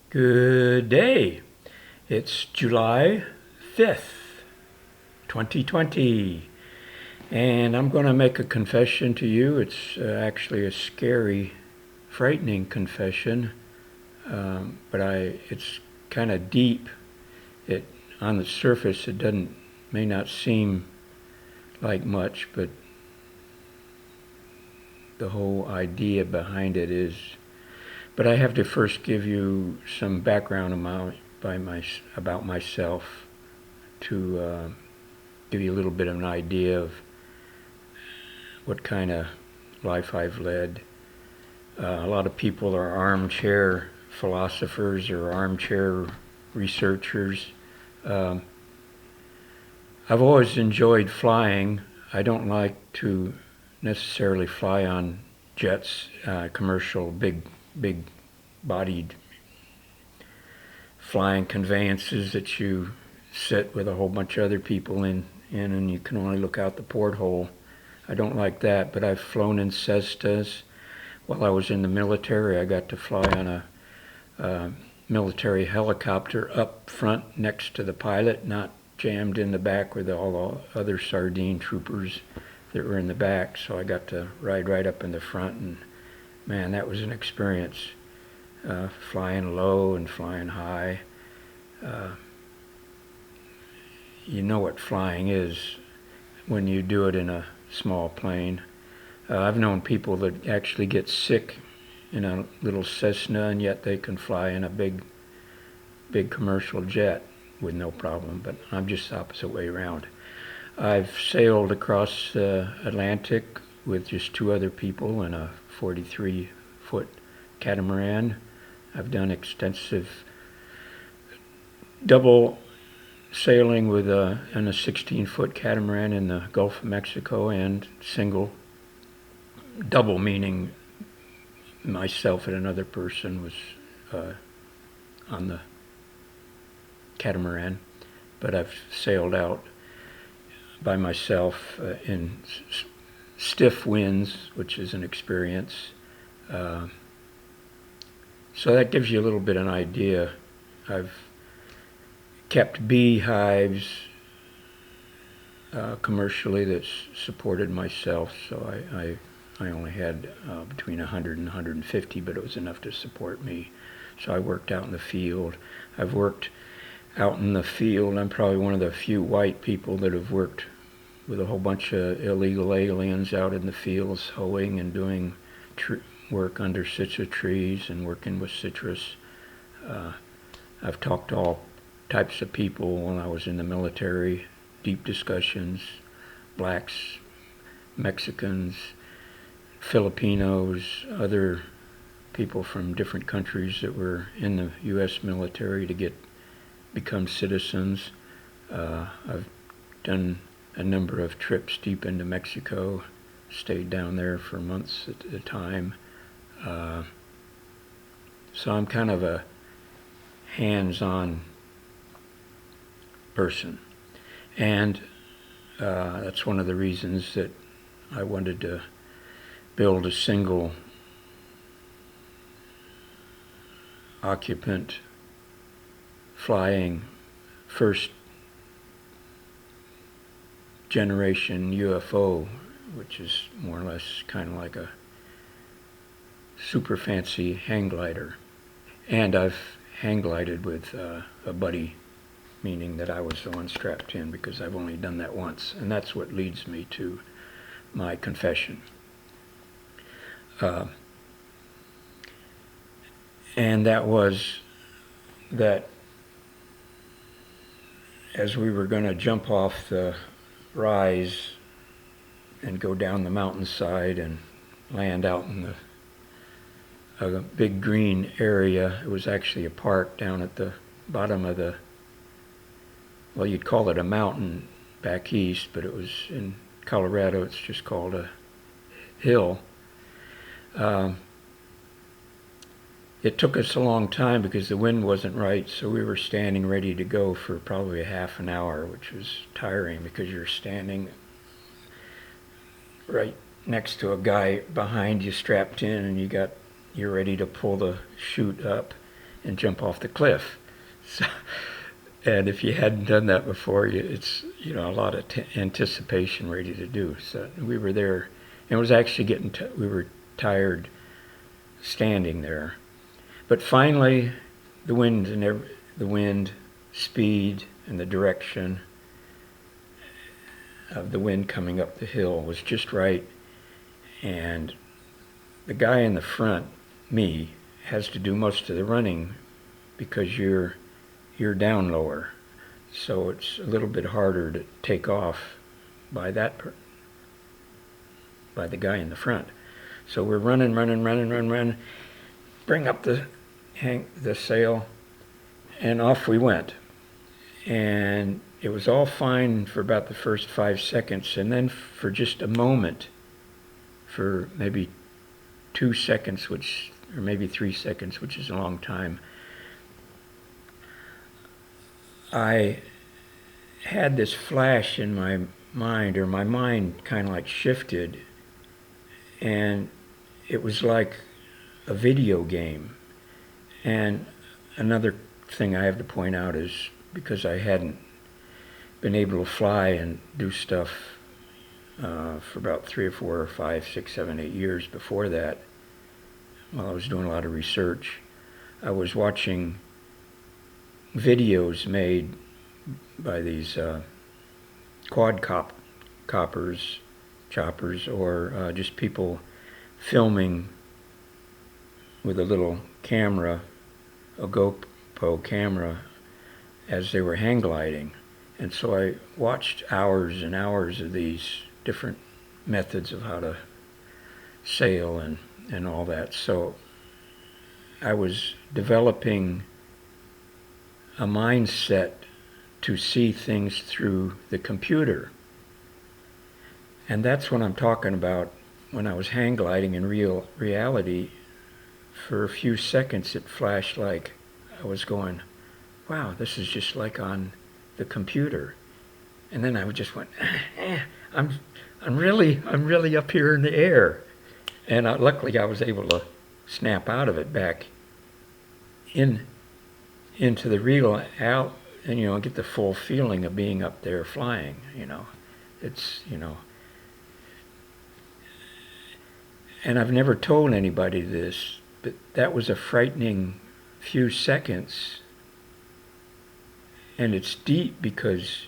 Good day. It's July 5th, 2020, and I'm going to make a confession to you. It's actually a scary, frightening confession, it's kind of deep. It on the surface it doesn't may not seem like much, but the whole idea behind it is. But I have to first give you some background about myself to give you a little bit of an idea of what kind of life I've led. A lot of people are armchair philosophers or armchair researchers. Um, I've always enjoyed flying. I don't like to necessarily fly on jets, commercial, big bodied flying conveyances that you sit with a whole bunch of other people in and you can only look out the porthole. I don't like that, but I've flown in Cessnas. While I was in the military, I got to fly on a military helicopter up front next to the pilot, not jammed in the back with all the other sardine troopers that were in the back. So I got to ride right up in the front, and man, that was an experience. Flying low and flying high. You know what flying is when you do it in a small plane. I've known people that actually get sick in a little Cessna, and yet they can fly in a big commercial jet with no problem, but I'm just the opposite way around. I've sailed across the Atlantic with just two other people in a 43-foot catamaran. I've done extensive double sailing in a 16-foot catamaran in the Gulf of Mexico, and single, double meaning myself and another person was on the catamaran. But I've sailed out by myself in stiff winds, which is an experience. So that gives you a little bit of an idea. I've kept beehives commercially that's supported myself, so I only had between 100 and 150, but it was enough to support me. So I worked out in the field. I've worked out in the field. I'm probably one of the few white people that have worked with a whole bunch of illegal aliens out in the fields, hoeing and doing work under citrus trees and working with citrus. I've talked to all types of people when I was in the military, deep discussions, blacks, Mexicans, Filipinos, other people from different countries that were in the U.S. military to become citizens. I've done a number of trips deep into Mexico, stayed down there for months at a time. So I'm kind of a hands-on person, and that's one of the reasons that I wanted to build a single occupant flying first generation UFO, which is more or less kind of like a super fancy hang glider. And I've hang glided with a buddy, meaning that I was the one strapped in, because I've only done that once. And that's what leads me to my confession. And that was that as we were going to jump off the rise and go down the mountainside and land out in a big green area. It was actually a park down at the bottom of well, you'd call it a mountain back east, but it was in Colorado, it's just called a hill. It took us a long time because the wind wasn't right, so we were standing ready to go for probably a half an hour, which was tiring because you're standing right next to a guy behind you strapped in, and you're ready to pull the chute up, and jump off the cliff. So, and if you hadn't done that before, it's a lot of anticipation ready to do. So we were there, and it was actually we were tired standing there. But finally, the wind, speed, and the direction of the wind coming up the hill was just right, and the guy in the front, me, has to do most of the running because you're down lower, so it's a little bit harder to take off by the guy in the front. So we're running, bring up the sail, and off we went. And it was all fine for about the first 5 seconds, and then for just a moment, for maybe 2 seconds, or maybe 3 seconds, which is a long time, I had this flash in my mind, or my mind kind of like shifted, and it was like a video game. And another thing I have to point out is, because I hadn't been able to fly and do stuff for about 3 or 4 or 5, 6, 7, 8 years before that, while I was doing a lot of research, I was watching videos made by these choppers, or just people filming with a little camera, a GoPro camera, as they were hang gliding. And so I watched hours and hours of these different methods of how to sail and all that. So I was developing a mindset to see things through the computer. And that's what I'm talking about when I was hang gliding in reality. For a few seconds it flashed like I was going, wow, this is just like on the computer. And then I just went, I'm really up here in the air. And luckily I was able to snap out of it back into the real out, and get the full feeling of being up there flying. It's and I've never told anybody this, but that was a frightening few seconds, and it's deep because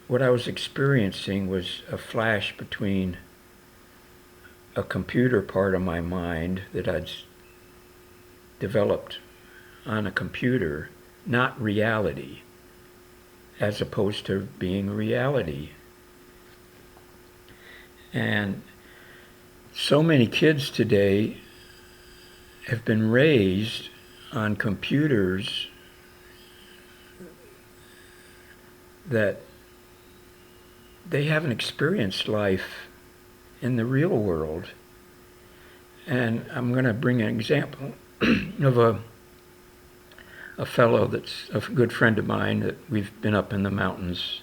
what I was experiencing was a flash between a computer part of my mind that I'd developed on a computer, not reality, as opposed to being reality. And so many kids today have been raised on computers that they haven't experienced life in the real world. And I'm going to bring an example of a fellow that's a good friend of mine that we've been up in the mountains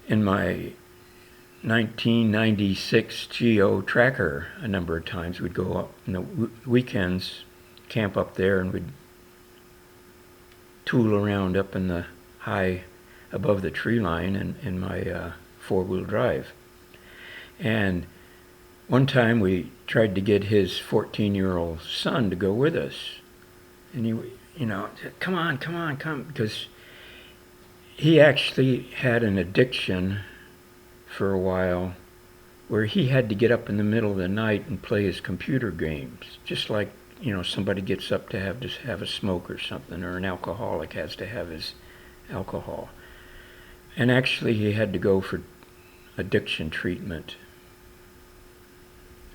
in my 1996 Geo tracker a number of times. We'd go up in the weekends, camp up there, and we'd tool around up in the high above the tree line in my four-wheel drive. And one time we tried to get his 14-year-old son to go with us. And he said, come on, because he actually had an addiction for a while where he had to get up in the middle of the night and play his computer games, just like somebody gets up to have a smoke or something, or an alcoholic has to have his alcohol. And actually he had to go for addiction treatment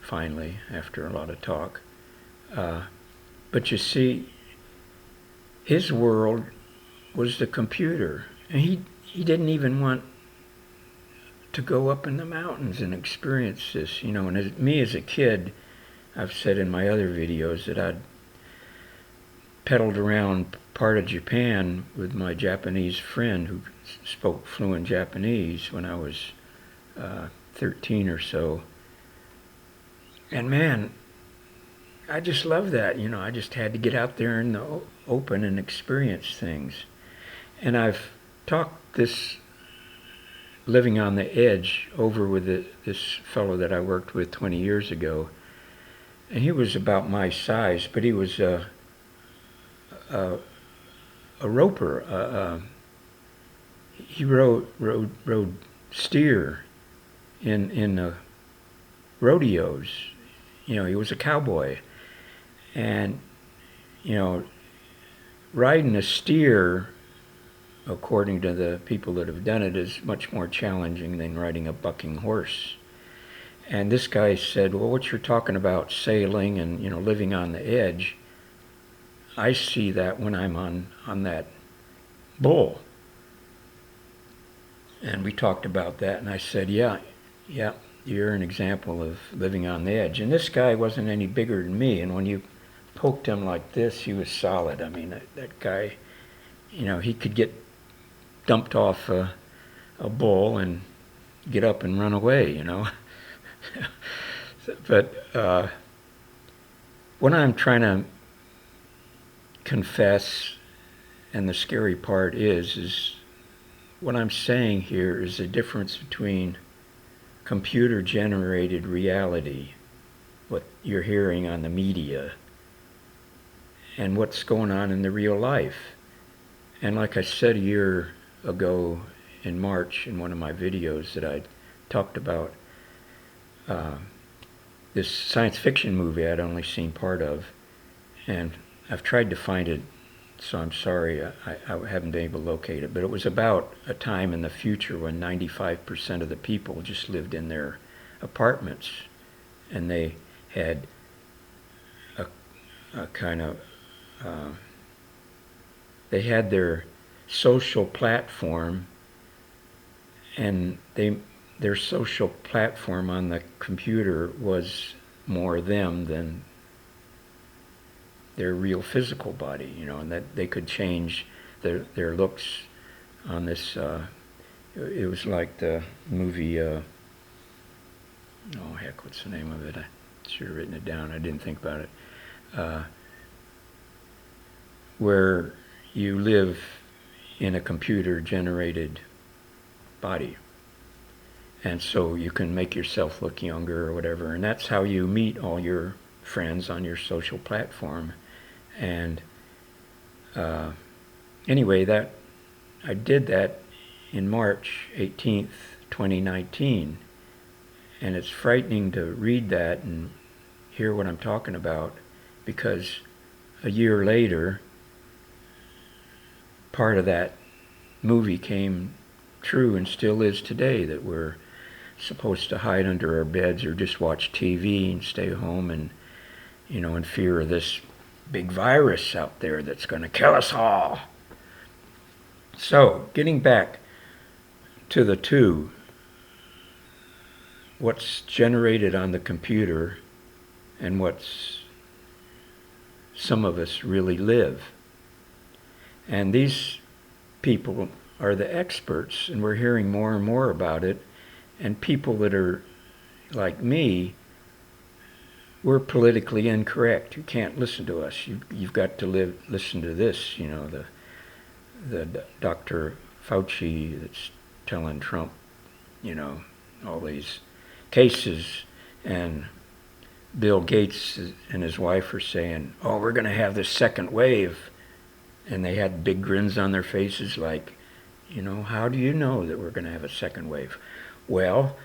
finally, after a lot of talk. But you see, his world was the computer, and he didn't even want to go up in the mountains and experience this, And me as a kid, I've said in my other videos that I'd pedaled around part of Japan with my Japanese friend who spoke fluent Japanese when I was 13 or so. And man, I just love that. I just had to get out there in the open and experience things. And I've talked this living on the edge over with this fellow that I worked with 20 years ago. And he was about my size, but he was a roper. He rode steer in rodeos. He was a cowboy. And, riding a steer, according to the people that have done it, is much more challenging than riding a bucking horse. And this guy said, well, what you're talking about, sailing and, living on the edge, I see that when I'm on that bull. And we talked about that, and I said, yeah, you're an example of living on the edge. And this guy wasn't any bigger than me, and when you poked him like this, he was solid. I mean, that guy, he could get dumped off a bull and get up and run away, But what I'm trying to confess, and the scary part is what I'm saying here is the difference between computer-generated reality, what you're hearing on the media, and what's going on in the real life. And like I said a year ago in March in one of my videos that I talked about, this science fiction movie I'd only seen part of, and I've tried to find it, so I'm sorry I haven't been able to locate it, but it was about a time in the future when 95% of the people just lived in their apartments, and they had a kind of, they had their social platform, and their social platform on the computer was more them than their real physical body, and that they could change their looks on this. It was like the movie, oh heck, what's the name of it? I should have written it down. I didn't think about it. Where you live in a computer-generated body. And so you can make yourself look younger or whatever, and that's how you meet all your friends on your social platform. And anyway, that I did that in March 18th, 2019, and it's frightening to read that and hear what I'm talking about, because a year later, part of that movie came true and still is today, that we're supposed to hide under our beds or just watch TV and stay home and, in fear of this big virus out there that's going to kill us all. So, getting back to the two, what's generated on the computer and what's some of us really live. And these people are the experts, and we're hearing more and more about it. And people that are like me, we're politically incorrect. You can't listen to us. You've got to listen to this. The Dr. Fauci that's telling Trump, all these cases, and Bill Gates and his wife are saying, oh, we're going to have this second wave. And they had big grins on their faces like, how do you know that we're going to have a second wave? Well,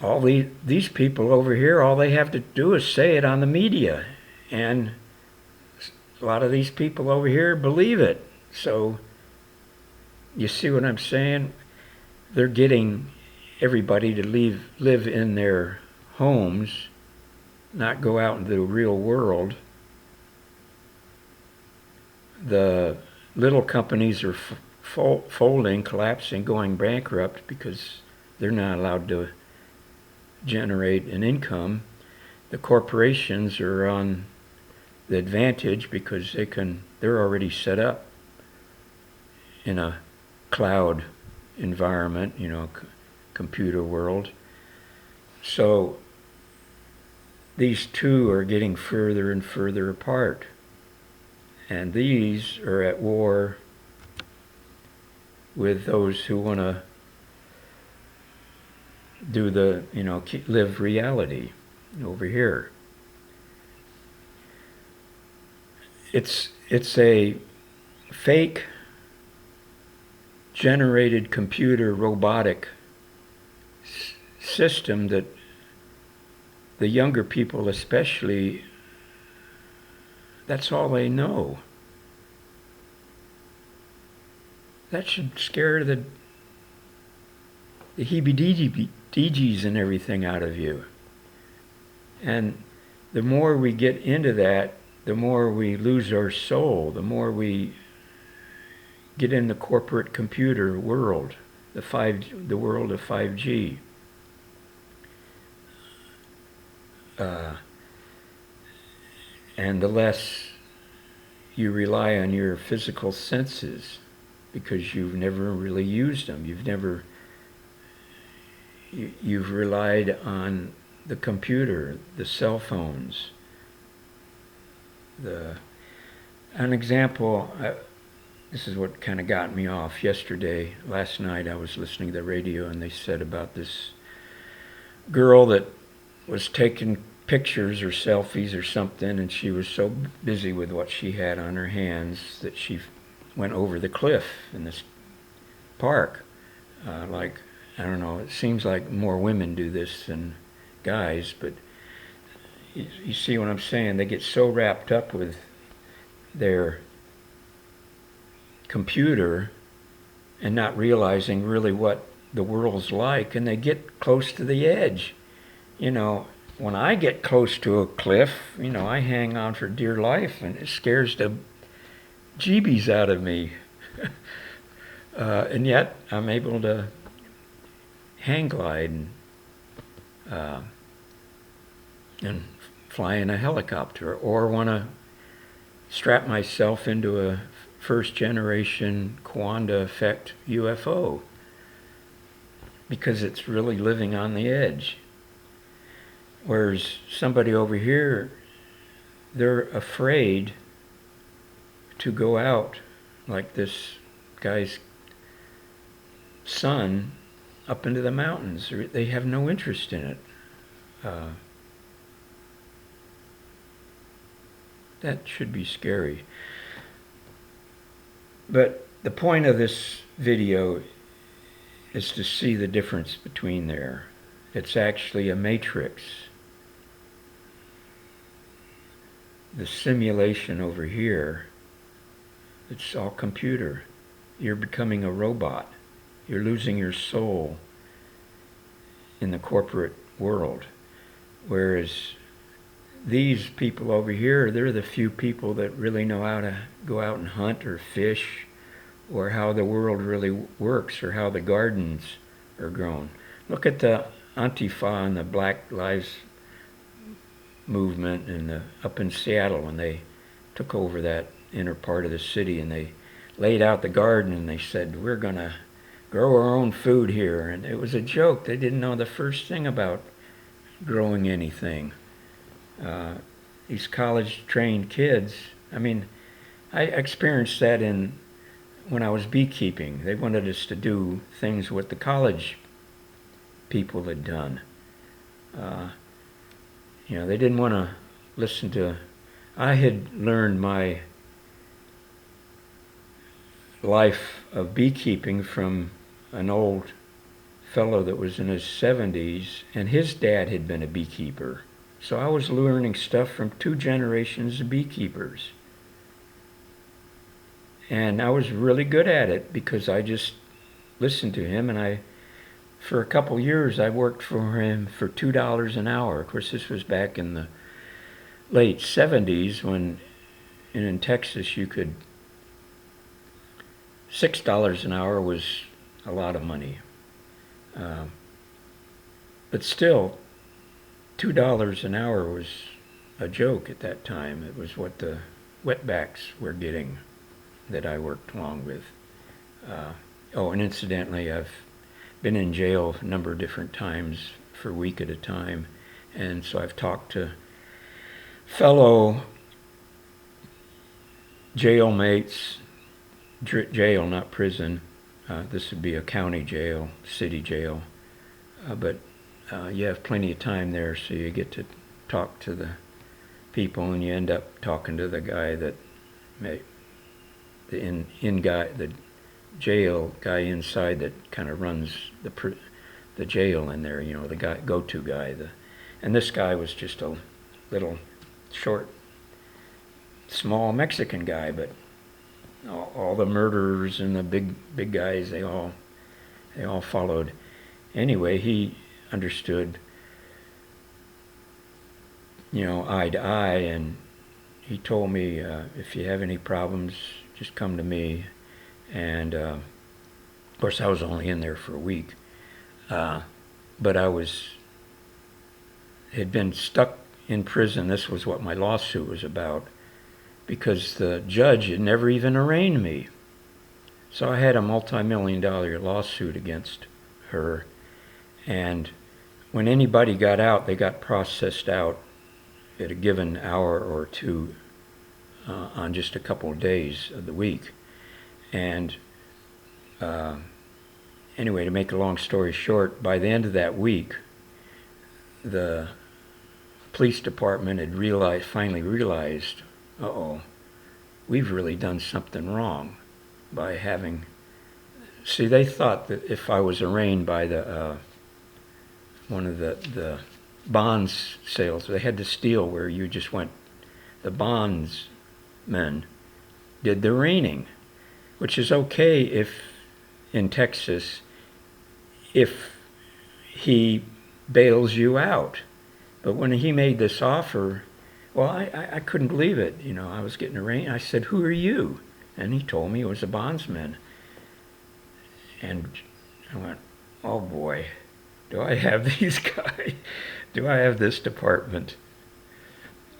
all these people over here, all they have to do is say it on the media. And a lot of these people over here believe it. So, you see what I'm saying? They're getting everybody to live in their homes, not go out into the real world. The little companies are folding, collapsing, going bankrupt because they're not allowed to generate an income. The corporations are on the advantage because they're already set up in a cloud environment, computer world. So these two are getting further and further apart. And these are at war with those who want to do the, live reality over here. It's a fake generated computer robotic system that the younger people especially, that's all they know. That should scare the heebie-jeebies and everything out of you. And the more we get into that, the more we lose our soul, the more we get in the corporate computer world, the world of 5G. And the less you rely on your physical senses, because you've never really used them. You've relied on the computer, the cell phones. An example, this is what kind of got me off yesterday. Last night I was listening to the radio and they said about this girl that was taking pictures or selfies or something, and she was so busy with what she had on her hands that she went over the cliff in this park. I don't know, it seems like more women do this than guys, but you see what I'm saying? They get so wrapped up with their computer and not realizing really what the world's like, and they get close to the edge. When I get close to a cliff, I hang on for dear life, and it scares the jeebies out of me. And yet I'm able to hang glide and fly in a helicopter, or want to strap myself into a first generation Quanda effect UFO, because it's really living on the edge. Whereas somebody over here, they're afraid to go out, like this guy's son, up into the mountains. They have no interest in it. That should be scary. But the point of this video is to see the difference between there. It's actually a matrix. The simulation over here, it's all computer. You're becoming a robot. You're losing your soul in the corporate world. Whereas these people over here, they're the few people that really know how to go out and hunt or fish, or how the world really works, or how the gardens are grown. Look at the Antifa and the Black Lives movement up in Seattle, when they took over that inner part of the city, and they laid out the garden and they said, we're going to grow our own food here. And it was a joke. They didn't know the first thing about growing anything. These college-trained kids, I experienced that when I was beekeeping. They wanted us to do things what the college people had done. They didn't want to listen to... I had learned my life of beekeeping from an old fellow that was in his 70s, and his dad had been a beekeeper. So I was learning stuff from 2 generations of beekeepers. And I was really good at it because I just listened to him, and for a couple years I worked for him for $2 an hour. Of course, this was back in the late 70s, when in Texas you could... $6 an hour was a lot of money. But still, $2 an hour was a joke at that time. It was what the wetbacks were getting that I worked along with. And incidentally, I've been in jail a number of different times for a week at a time, And so I've talked to fellow jail mates, jail, not prison. This would be a county jail, city jail. But you have plenty of time there, so you get to talk to the people, and you end up talking to the guy that the jail guy inside that kind of runs the jail in there. The go-to guy. And this guy was just a little short, small Mexican guy, but all the murderers and the big guys, they all followed. Anyway, he understood, eye to eye, and he told me, if you have any problems, just come to me. And of course, I was only in there for a week, but had been stuck in prison. This was what my lawsuit was about, because the judge had never even arraigned me. So I had a multi-million-dollar lawsuit against her, and when anybody got out, they got processed out at a given hour or two on just a couple of days of the week. And anyway, to make a long story short, by the end of that week, the police department had finally realized, we've really done something wrong by having... See, they thought that if I was arraigned by one of the bonds sales, they had to steal where you just went, the bondsmen did the arraigning, which is okay if, in Texas, if he bails you out. But when he made this offer, well, I couldn't believe it. I was getting arraigned. I said, "Who are you?" And he told me it was a bondsman. And I went, oh boy, do I have these guys? Do I have this department?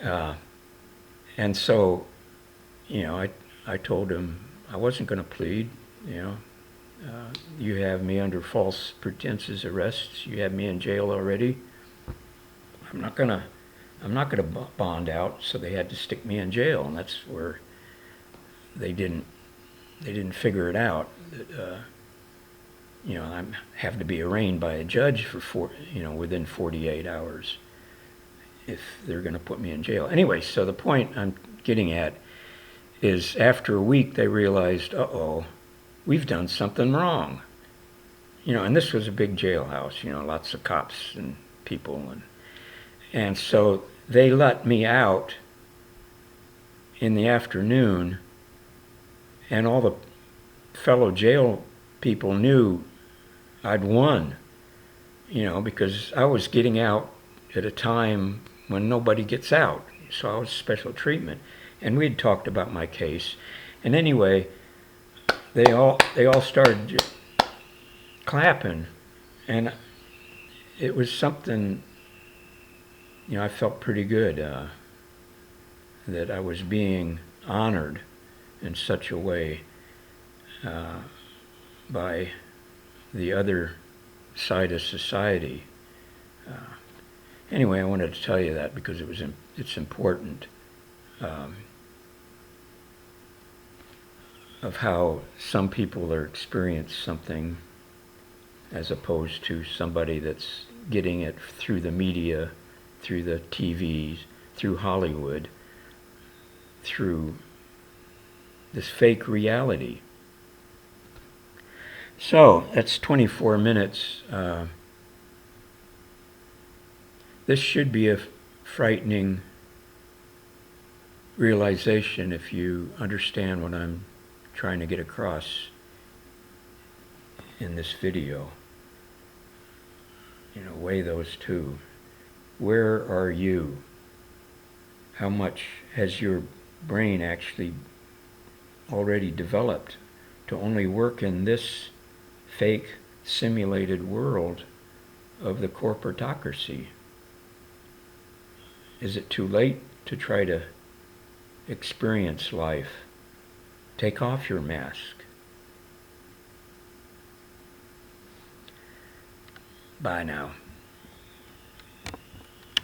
And so, I told him I wasn't going to plead. You have me under false pretenses arrests. You have me in jail already. I'm not gonna bond out. So they had to stick me in jail, and that's where they didn't figure it out. That, I have to be arraigned by a judge within 48 hours if they're going to put me in jail. Anyway, so the point I'm getting at is after a week they realized, we've done something wrong. And this was a big jailhouse, lots of cops and people. And so they let me out in the afternoon, and all the fellow jail people knew I'd won, because I was getting out at a time when nobody gets out. So I was special treatment. And we'd talked about my case. And anyway, they all started clapping. And it was something, I felt pretty good that I was being honored in such a way by the other side of society. Anyway, I wanted to tell you that because it's important of how some people are experiencing something as opposed to somebody that's getting it through the media, through the TVs, through Hollywood, through this fake reality. So, that's 24 minutes. This should be a frightening realization if you understand what I'm trying to get across in this video. Weigh those two. Where are you? How much has your brain actually already developed to only work in this fake simulated world of the corporatocracy? Is it too late to try to experience life? Take off your mask. Bye now.